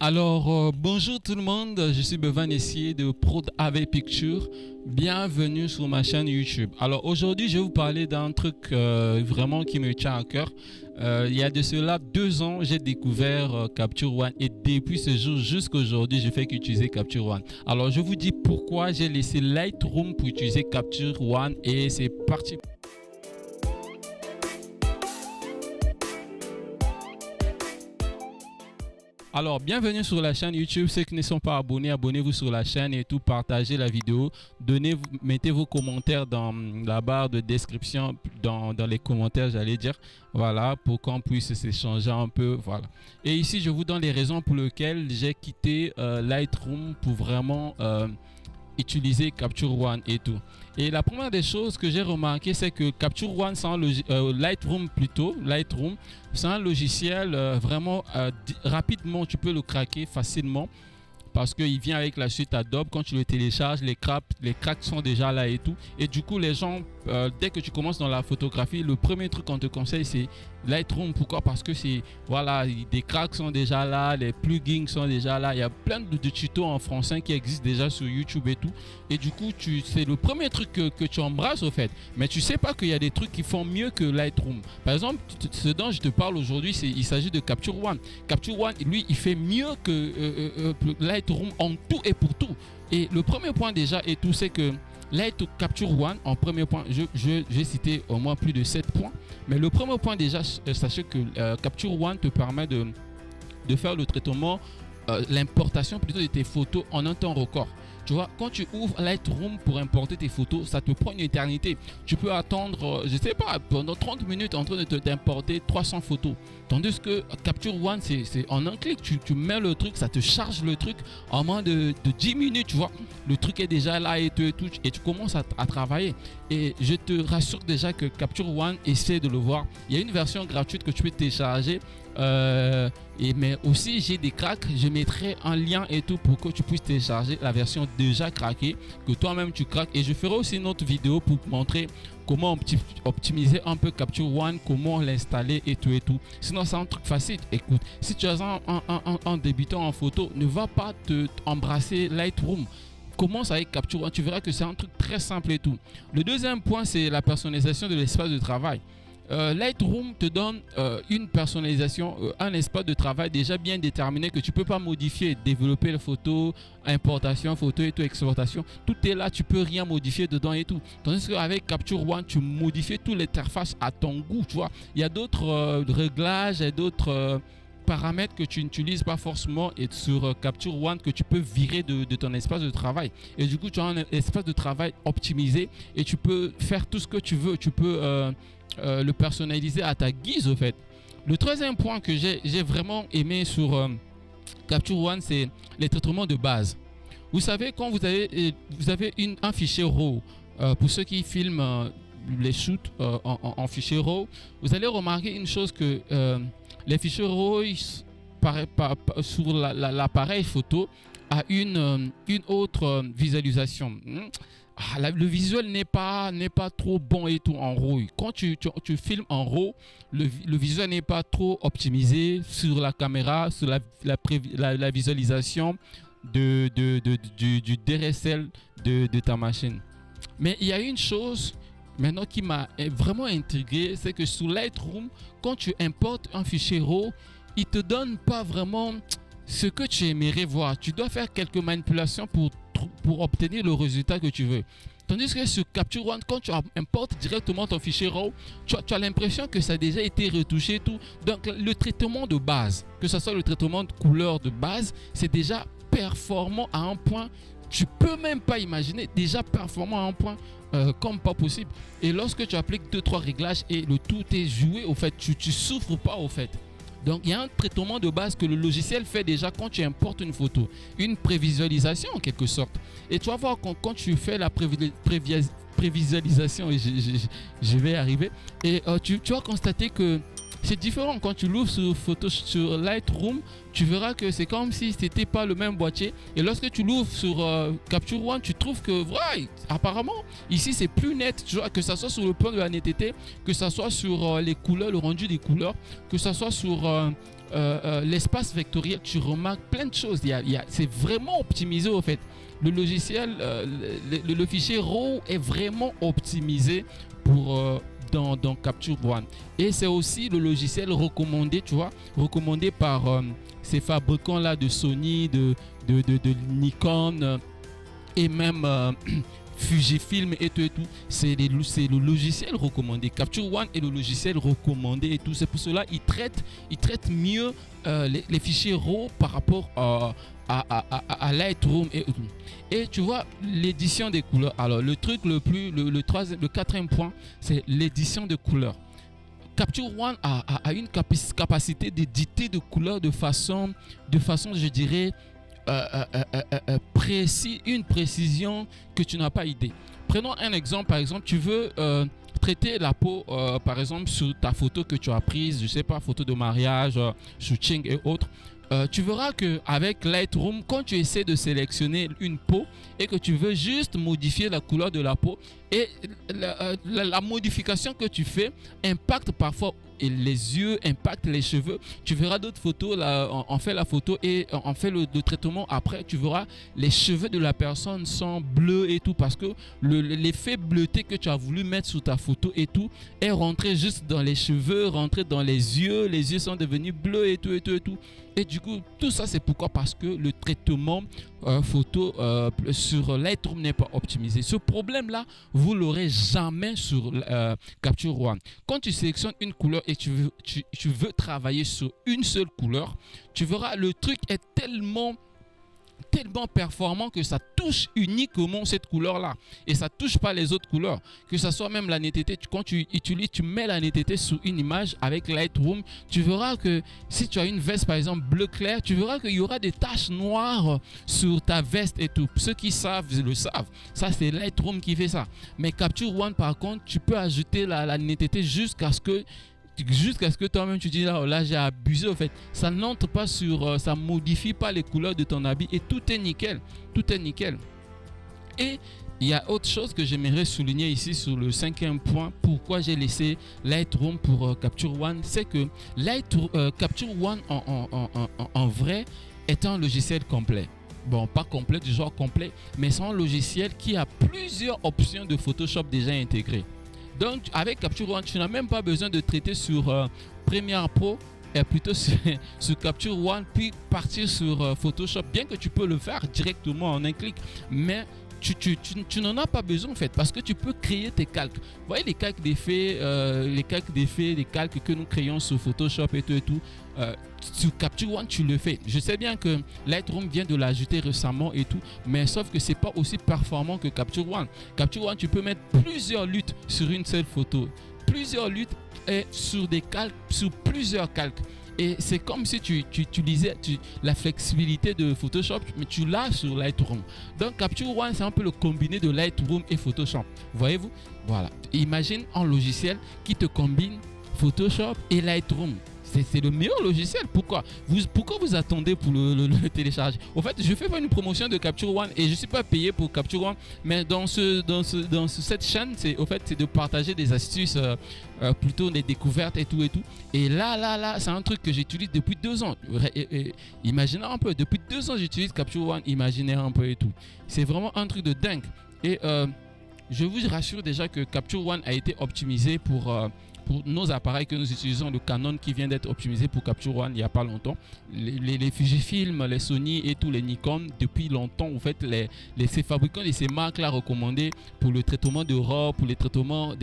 Bonjour tout le monde, je suis Bevan Essier de Prod AV Picture. Bienvenue sur ma chaîne YouTube. Alors aujourd'hui, je vais vous parler d'un truc vraiment qui me tient à cœur. Il y a de cela 2 ans, j'ai découvert Capture One et depuis ce jour jusqu'à aujourd'hui, je fais qu'utiliser Capture One. Alors je vous dis pourquoi j'ai laissé Lightroom pour utiliser Capture One et c'est parti. Alors, bienvenue sur la chaîne YouTube. Ceux qui ne sont pas abonnés, abonnez-vous sur la chaîne et tout, partagez la vidéo. Mettez vos commentaires dans la barre de description, dans les commentaires, j'allais dire. Voilà, pour qu'on puisse s'échanger un peu. Voilà. Et ici, je vous donne les raisons pour lesquelles j'ai quitté Lightroom pour vraiment utiliser Capture One et tout. Et la première des choses que j'ai remarqué, c'est que Capture One, Lightroom, c'est un logiciel vraiment rapidement, tu peux le craquer facilement parce qu'il vient avec la suite Adobe. Quand tu le télécharges, les cracks sont déjà là et tout. Et du coup, les gens, dès que tu commences dans la photographie, le premier truc qu'on te conseille, c'est Lightroom. Pourquoi? Parce que voilà, des cracks sont déjà là, les plugins sont déjà là. Il y a plein de tutos en français qui existent déjà sur YouTube et tout. Et du coup, c'est le premier truc que tu embrasses au fait. Mais tu sais pas qu'il y a des trucs qui font mieux que Lightroom. Par exemple, ce dont je te parle aujourd'hui, il s'agit de Capture One. Capture One, lui, il fait mieux que Lightroom en tout et pour tout. Et le premier point déjà et tout, c'est que Lightroom Capture One, en premier point, j'ai cité au moins plus de 7 points. Mais le premier point déjà, sachez que Capture One te permet de faire le traitement, l'importation plutôt de tes photos en un temps record. Tu vois, quand tu ouvres Lightroom pour importer tes photos, ça te prend une éternité. Tu peux attendre, je sais pas, pendant 30 minutes en train de d'importer 300 photos. Tandis que Capture One, c'est en un clic, tu mets le truc, ça te charge le truc en moins de 10 minutes, tu vois. Le truc est déjà là et tout, et tu commences à travailler. Et je te rassure déjà que Capture One, essaie de le voir. Il y a une version gratuite que tu peux télécharger. Mais aussi j'ai des cracks, je mettrai un lien et tout pour que tu puisses télécharger la version déjà craquée, que toi-même tu craques. Et je ferai aussi une autre vidéo pour montrer comment optimiser un peu Capture One, comment l'installer et tout. Sinon c'est un truc facile. Écoute, si tu as un débutant en photo, ne va pas embrasser Lightroom. Commence avec Capture One, tu verras que c'est un truc très simple et tout. Le deuxième point, c'est la personnalisation de l'espace de travail. Lightroom te donne une personnalisation, un espace de travail déjà bien déterminé que tu peux pas modifier, développer les photos, importation, photo et tout, exportation, tout est là, tu peux rien modifier dedans et tout. Tandis qu'avec Capture One, tu modifies toute l'interface à ton goût, tu vois. Il y a d'autres réglages et d'autres paramètres que tu n'utilises pas forcément et sur Capture One que tu peux virer de ton espace de travail. Et du coup, tu as un espace de travail optimisé et tu peux faire tout ce que tu veux. Tu peux le personnaliser à ta guise au fait. Le troisième point que j'ai vraiment aimé sur Capture One, c'est les traitements de base. Vous savez, quand vous avez un fichier RAW, pour ceux qui filment les shoots en fichier RAW, vous allez remarquer une chose que les fichiers RAW sur l'appareil photo a une autre visualisation. Le visuel n'est pas trop bon et tout en RAW. Quand tu filmes en RAW, le visuel n'est pas trop optimisé sur la caméra, sur la visualisation du DSL de ta machine. Mais il y a une chose maintenant qui m'a vraiment intrigué, c'est que sur Lightroom, quand tu importes un fichier RAW, il te donne pas vraiment ce que tu aimerais voir. Tu dois faire quelques manipulations pour obtenir le résultat que tu veux. Tandis que sur Capture One, quand tu importes directement ton fichier RAW, tu as l'impression que ça a déjà été retouché et tout. Donc le traitement de base, que ce soit le traitement de couleur de base, c'est déjà performant à un point, tu peux même pas imaginer, déjà performant à un point comme pas possible. Et lorsque tu appliques 2-3 réglages et le tout est joué, au fait, tu souffres pas au fait. Donc il y a un traitement de base que le logiciel fait déjà quand tu importes une photo, une prévisualisation en quelque sorte. Et tu vas voir quand tu fais la prévisualisation, et je vais y arriver, et tu vas constater que c'est différent. Quand tu l'ouvres sur Lightroom, tu verras que c'est comme si c'était pas le même boîtier. Et lorsque tu l'ouvres sur Capture One, tu trouves que apparemment ici c'est plus net, tu vois, que ça soit sur le plan de la netteté, que ça soit sur les couleurs, le rendu des couleurs, que ça soit sur l'espace vectoriel. Tu remarques plein de choses. C'est vraiment optimisé au fait. Le logiciel, le fichier RAW est vraiment optimisé pour dans Capture One. Et c'est aussi le logiciel recommandé, tu vois, recommandé par ces fabricants là de Sony, de Nikon et même Fujifilm et tout. C'est le logiciel recommandé. Capture One est le logiciel recommandé et tout. C'est pour cela qu'il traite mieux les fichiers RAW par rapport à Lightroom et tout. Et tu vois l'édition des couleurs. Alors le truc le quatrième point, c'est l'édition de couleurs. Capture One a une capacité d'éditer de couleurs de façon, je dirais, une précision que tu n'as pas idée. Prenons un exemple. Par exemple, tu veux traiter la peau, par exemple, sur ta photo que tu as prise, je sais pas, photo de mariage, shooting et autres. Tu verras qu'avec Lightroom, quand tu essaies de sélectionner une peau et que tu veux juste modifier la couleur de la peau, et la modification que tu fais impacte parfois les yeux, impacte les cheveux. Tu verras d'autres photos, là, on fait la photo et on fait le traitement. Après, tu verras les cheveux de la personne sont bleus et tout, parce que l'effet bleuté que tu as voulu mettre sur ta photo et tout est rentré juste dans les cheveux, rentré dans les yeux sont devenus bleus et tout. Et du coup, tout ça, c'est pourquoi? Parce que le traitement photo sur Lightroom n'est pas optimisé. Ce problème-là, vous l'aurez jamais sur Capture One. Quand tu sélectionnes une couleur et tu veux travailler sur une seule couleur, tu verras le truc est tellement performant que ça touche uniquement cette couleur là et ça touche pas les autres couleurs, que ça soit même la netteté. Quand tu mets la netteté sur une image avec Lightroom, tu verras que si tu as une veste par exemple bleu clair, tu verras qu'il y aura des taches noires sur ta veste et tout. Ceux qui savent le savent, ça c'est Lightroom qui fait ça. Mais Capture One par contre, tu peux ajouter la netteté jusqu'à ce que toi-même tu dis là j'ai abusé au fait. Ça n'entre pas sur, ça modifie pas les couleurs de ton habit et tout est nickel. Et il y a autre chose que j'aimerais souligner ici sur le cinquième point, pourquoi j'ai laissé Lightroom pour Capture One, c'est que Capture One en vrai est un logiciel complet. Bon, pas complet du genre complet, mais c'est un logiciel qui a plusieurs options de Photoshop déjà intégrées. Donc, avec Capture One, tu n'as même pas besoin de traiter sur Premiere Pro et plutôt sur Capture One, puis partir sur Photoshop. Bien que tu peux le faire directement en un clic, mais tu n'en as pas besoin en fait, parce que tu peux créer tes calques. Vous voyez les calques d'effets, les calques que nous créons sur Photoshop et tout. Sur Capture One, tu le fais. Je sais bien que Lightroom vient de l'ajouter récemment et tout, mais sauf que c'est pas aussi performant que Capture One. Capture One, tu peux mettre plusieurs luttes sur une seule photo, plusieurs luttes et sur des calques, sur plusieurs calques. Et c'est comme si tu utilisais la flexibilité de Photoshop, mais tu l'as sur Lightroom. Donc Capture One, c'est un peu le combiné de Lightroom et Photoshop. Voyez-vous? Voilà. Imagine un logiciel qui te combine Photoshop et Lightroom. C'est le meilleur logiciel. Pourquoi vous attendez pour le télécharger? Au fait, je fais pas une promotion de Capture One et je suis pas payé pour Capture One, mais dans cette chaîne, c'est de partager des astuces, plutôt des découvertes et tout. Et là, c'est un truc que j'utilise depuis 2 ans. Imaginez un peu, depuis 2 ans, j'utilise Capture One. Imaginez un peu et tout. C'est vraiment un truc de dingue. Et je vous rassure déjà que Capture One a été optimisé pour nos appareils que nous utilisons, le Canon qui vient d'être optimisé pour Capture One il n'y a pas longtemps, les Fujifilm, les Sony et tous les Nikon depuis longtemps. En fait, ces fabricants et ces marques là recommandées pour le traitement de RAW, pour les traitements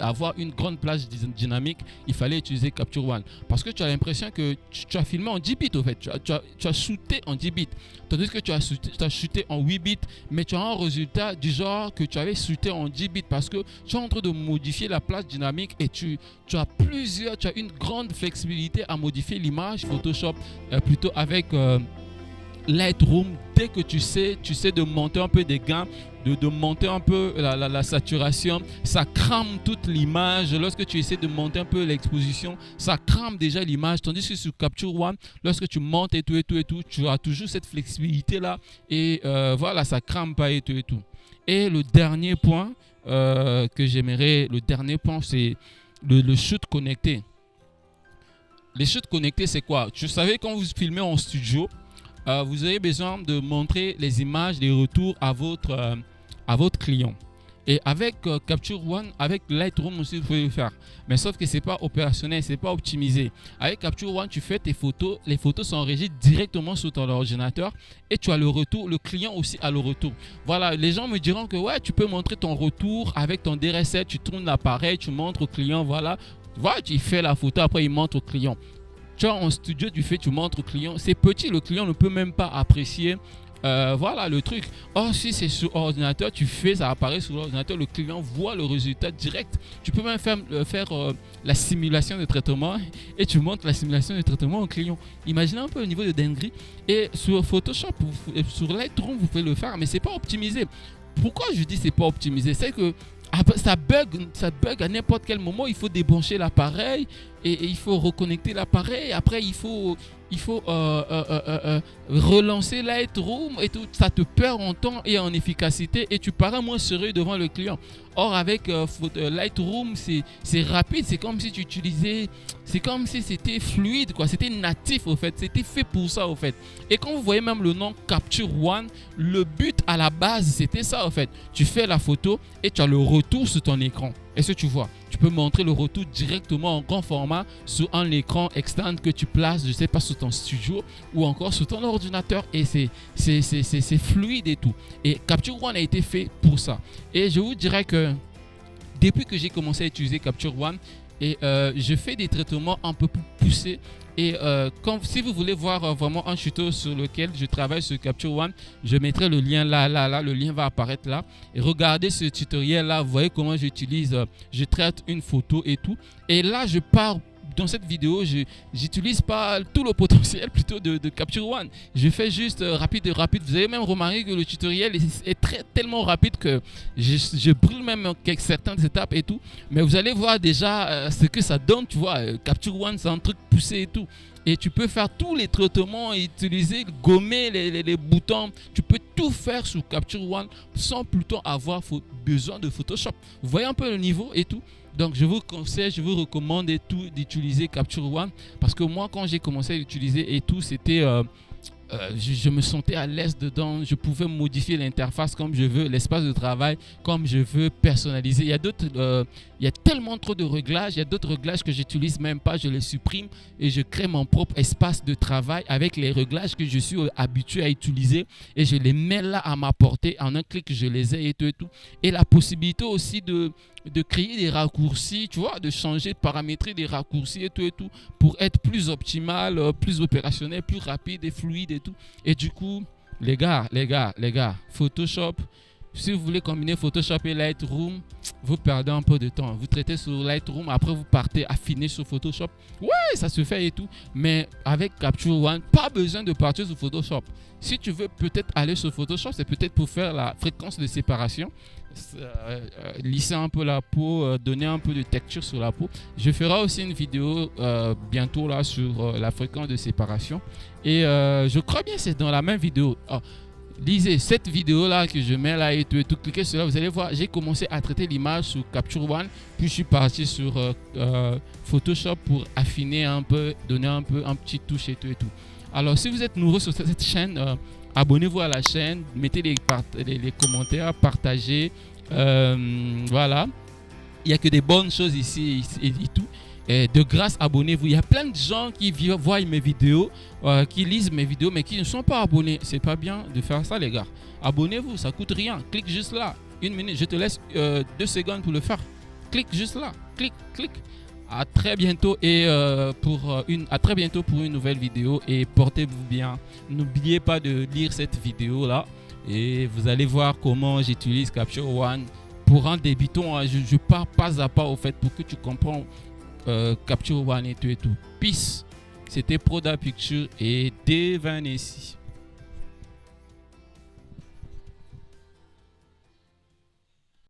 avoir une grande plage dynamique, il fallait utiliser Capture One parce que tu as l'impression que tu as filmé en 10 bits au fait, tu as shooté en 10 bits, tandis que tu as shooté en 8 bits, mais tu as un résultat du genre que tu avais shooté en 10 bits parce que tu es en train de modifier la plage dynamique et tu as une grande flexibilité à modifier l'image Photoshop plutôt avec Lightroom, dès que tu sais de monter un peu des gains, de monter un peu la saturation, ça crame toute l'image. Lorsque tu essaies de monter un peu l'exposition, ça crame déjà l'image. Tandis que sur Capture One, lorsque tu montes et tout, tu as toujours cette flexibilité là. Et voilà, ça crame pas et tout. Et le dernier point que j'aimerais, c'est le shoot connecté. Les shoots connectés, c'est quoi? Tu savez, quand vous filmez en studio, vous avez besoin de montrer les images, les retours à votre client. Et avec Capture One, avec Lightroom aussi, vous pouvez le faire. Mais sauf que ce n'est pas opérationnel, ce n'est pas optimisé. Avec Capture One, tu fais tes photos, les photos sont enregistrées directement sur ton ordinateur et tu as le retour, le client aussi a le retour. Voilà, les gens me diront que ouais, tu peux montrer ton retour avec ton DRS7, tu tournes l'appareil, tu montres au client, voilà. Voilà, tu fais la photo, après il montre au client. Tu vois, en studio, tu montres au client. C'est petit, le client ne peut même pas apprécier voilà le truc. Or, si c'est sur ordinateur, tu fais, ça apparaît sur l'ordinateur, le client voit le résultat direct. Tu peux même faire la simulation de traitement et tu montres la simulation de traitement au client. Imaginez un peu le niveau de dinguerie. Et sur Photoshop, sur Lightroom, vous pouvez le faire, mais c'est pas optimisé. Pourquoi je dis c'est pas optimisé? C'est que ça bug à n'importe quel moment. Il faut débrancher l'appareil et il faut reconnecter l'appareil. Après, il faut relancer Lightroom et tout. Ça te perd en temps et en efficacité et tu parais moins sérieux devant le client. Or, avec Lightroom, c'est rapide. C'est comme si tu utilisais, c'est comme si c'était fluide, quoi. C'était natif, au fait. C'était fait pour ça, au fait. Et quand vous voyez même le nom Capture One, le but à la base, c'était ça, au fait. Tu fais la photo et tu as le retour sur ton écran. Est-ce que tu vois? Tu peux montrer le retour directement en grand format sur un écran externe que tu places, je sais pas, sur ton studio ou encore sur ton ordinateur. Et c'est fluide et tout. Et Capture One a été fait pour ça. Et je vous dirais que depuis que j'ai commencé à utiliser Capture One, et je fais des traitements un peu plus poussés. Et si vous voulez voir vraiment un tuto sur lequel je travaille sur Capture One, je mettrai le lien là, le lien va apparaître là. Et regardez ce tutoriel là, vous voyez comment j'utilise, je traite une photo et tout. Et là, je pars. Dans cette vidéo, je n'utilise pas tout le potentiel plutôt de Capture One. Je fais juste rapide. Vous avez même remarqué que le tutoriel est tellement rapide que je brûle même certaines étapes et tout. Mais vous allez voir déjà ce que ça donne. Tu vois, Capture One, c'est un truc poussé et tout. Et tu peux faire tous les traitements, utiliser, gommer les boutons. Tu peux tout faire sur Capture One sans plutôt avoir besoin de Photoshop. Vous voyez un peu le niveau et tout. Donc, je vous conseille, je vous recommande et tout d'utiliser Capture One parce que moi, quand j'ai commencé à l'utiliser et tout, c'était je me sentais à l'aise dedans. Je pouvais modifier l'interface comme je veux, l'espace de travail comme je veux, personnaliser. Il y a tellement trop de réglages. Il y a d'autres réglages que j'utilise même pas. Je les supprime et je crée mon propre espace de travail avec les réglages que je suis habitué à utiliser et je les mets là à ma portée. En un clic, je les ai et tout. Et la possibilité aussi de créer des raccourcis, tu vois, de changer, de paramétrer des raccourcis et tout pour être plus optimal, plus opérationnel, plus rapide et fluide et tout. Et du coup, les gars, Photoshop, si vous voulez combiner Photoshop et Lightroom, vous perdez un peu de temps. Vous traitez sur Lightroom, après vous partez affiner sur Photoshop. Ouais, ça se fait et tout. Mais avec Capture One, pas besoin de partir sur Photoshop. Si tu veux peut-être aller sur Photoshop, c'est peut-être pour faire la fréquence de séparation. Lisser un peu la peau, donner un peu de texture sur la peau. Je ferai aussi une vidéo bientôt là sur la fréquence de séparation. Et je crois bien que c'est dans la même vidéo. Lisez cette vidéo là que je mets là et tout, cliquez sur là, vous allez voir, j'ai commencé à traiter l'image sur Capture One, puis je suis parti sur Photoshop pour affiner un peu, donner un petit touche et tout. Alors si vous êtes nouveau sur cette chaîne, abonnez-vous à la chaîne, mettez les commentaires, partagez, voilà, il n'y a que des bonnes choses ici et tout. Et de grâce, abonnez-vous. Il y a plein de gens qui voient mes vidéos, qui lisent mes vidéos, mais qui ne sont pas abonnés. C'est pas bien de faire ça, les gars. Abonnez-vous, ça coûte rien. Clique juste là. 1 minute, je te laisse 2 secondes pour le faire. Clique juste là. Clique. À très bientôt et à très bientôt pour une nouvelle vidéo et portez-vous bien. N'oubliez pas de lire cette vidéo là et vous allez voir comment j'utilise Capture One pour un débutant. Je pars pas à pas au fait pour que tu comprennes Capture One et tout. Peace. C'était Proda Picture et Devanessi.